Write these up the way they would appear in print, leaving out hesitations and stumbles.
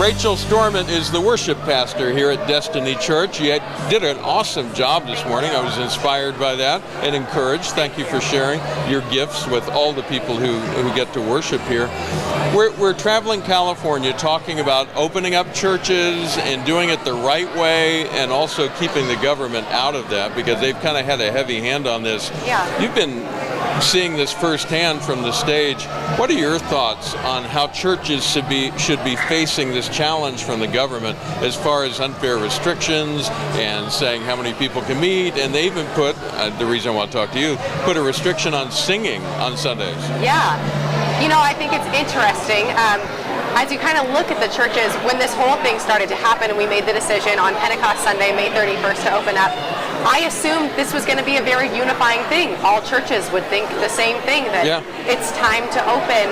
Rachel Storment is the worship pastor here at Destiny Church. You did an awesome job this morning. I was inspired by that and encouraged. Thank you for sharing your gifts with all the people who get to worship here. We're traveling California talking about opening up churches and doing it the right way and also keeping the government out of that because they've kind of had a heavy hand on this. Yeah. You've been seeing this firsthand from the stage. What are your thoughts on how churches should be facing this challenge from the government as far as unfair restrictions and saying how many people can meet? And they even put, the reason I want to talk to you, put a restriction on singing on Sundays. Yeah. You know, I think it's interesting. As you kind of look at the churches, when this whole thing started to happen and we made the decision on Pentecost Sunday, May 31st, to open up, I assumed this was going to be a very unifying thing. All churches would think the same thing, that it's time to open.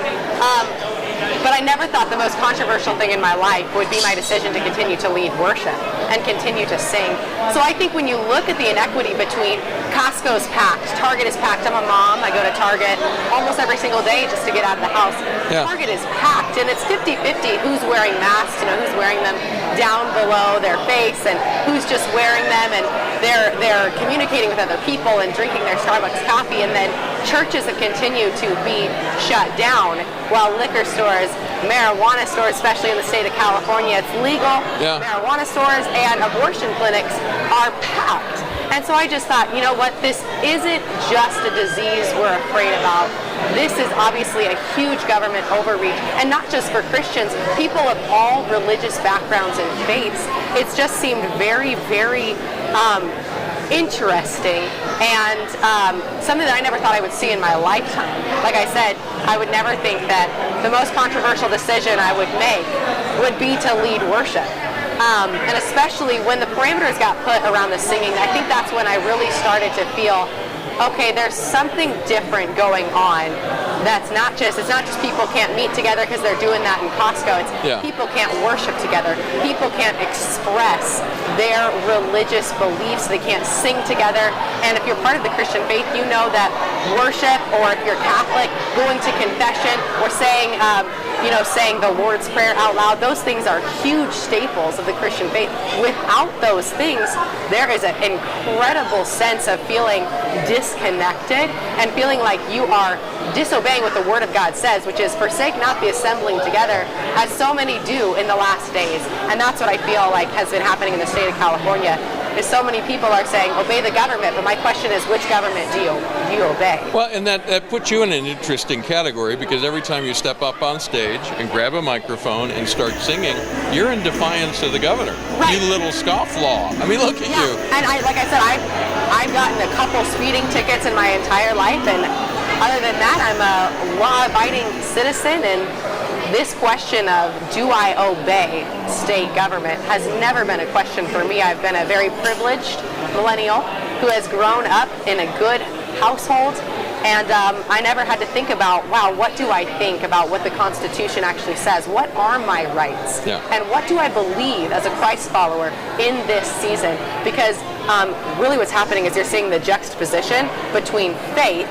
But I never thought the most controversial thing in my life would be my decision to continue to lead worship and continue to sing. So I think when you look at the inequity between Costco's packed, Target is packed. I'm a mom, I go to Target almost every single day just to get out of the house. Yeah. Target is packed, and it's 50-50 who's wearing masks, who's wearing them down below their face and who's just wearing them, and they're communicating with other people and drinking their Starbucks coffee, and then churches have continued to be shut down while liquor stores, marijuana stores, especially in the state of California, it's legal. Yeah. Marijuana stores and abortion clinics are packed. And so I just thought, you know what, this isn't just a disease we're afraid about. This is obviously a huge government overreach, and not just for Christians, people of all religious backgrounds and faiths. It's just seemed very, very interesting and something that I never thought I would see in my lifetime. Like I said, I would never think that the most controversial decision I would make would be to lead worship. And especially when the parameters got put around the singing, I think that's when I really started to feel, okay, there's something different going on. It's not just people can't meet together because they're doing that in Costco. It's people can't worship together. People can't express their religious beliefs. They can't sing together. And if you're part of the Christian faith, you know that worship, or if you're Catholic, going to confession or saying the Lord's Prayer out loud, those things are huge staples of the Christian faith. Without those things, there is an incredible sense of feeling disconnected and feeling like you are disobeying what the Word of God says, which is forsake not the assembling together, as so many do in the last days. And that's what I feel like has been happening in the state of California, is so many people are saying, obey the government, but my question is, which government do you obey? Well, and that puts you in an interesting category, because every time you step up on stage and grab a microphone and start singing, you're in defiance of the governor. Right. You little scofflaw. I mean, look at you. And like I said, I've gotten a couple speeding tickets in my entire life, and other than that, I'm a law-abiding citizen, and this question of do I obey state government has never been a question for me. I've been a very privileged millennial who has grown up in a good household, and I never had to think about, wow, what do I think about what the Constitution actually says? What are my rights? Yeah. And what do I believe as a Christ follower in this season? Because really what's happening is you're seeing the juxtaposition between faith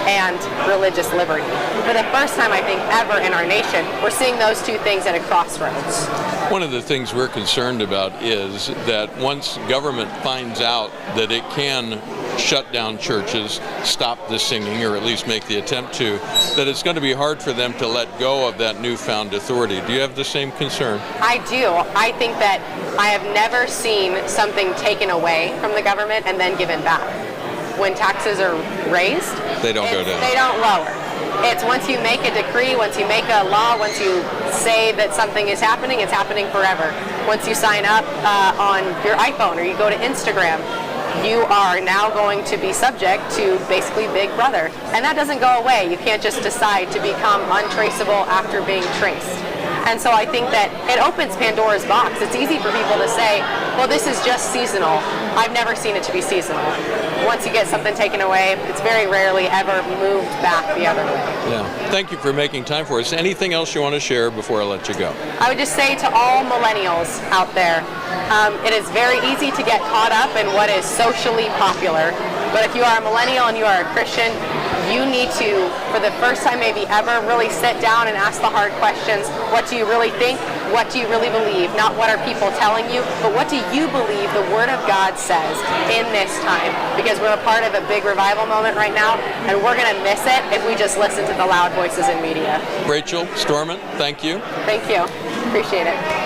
and religious liberty. For the first time, I think, ever in our nation, we're seeing those two things at a crossroads. One of the things we're concerned about is that once government finds out that it can shut down churches, stop the singing, or at least make the attempt to, that it's going to be hard for them to let go of that newfound authority. Do you have the same concern? I do. I think that I have never seen something taken away from the government and then given back. When taxes are raised, they don't go down. They don't lower. It's once you make a decree, once you make a law, once you say that something is happening, it's happening forever. Once you sign up on your iPhone or you go to Instagram, you are now going to be subject to basically Big Brother. And that doesn't go away. You can't just decide to become untraceable after being traced. And so I think that it opens Pandora's box. It's easy for people to say, well, this is just seasonal. I've never seen it to be seasonal. Once you get something taken away, it's very rarely ever moved back the other way. Yeah. Thank you for making time for us. Anything else you want to share before I let you go? I would just say to all millennials out there, it is very easy to get caught up in what is socially popular. But if you are a millennial and you are a Christian, you need to, for the first time maybe ever, really sit down and ask the hard questions. What do you really think? What do you really believe? Not what are people telling you, but what do you believe the Word of God says in this time? Because we're a part of a big revival moment right now, and we're going to miss it if we just listen to the loud voices in media. Rachel Storment, thank you. Thank you. Appreciate it.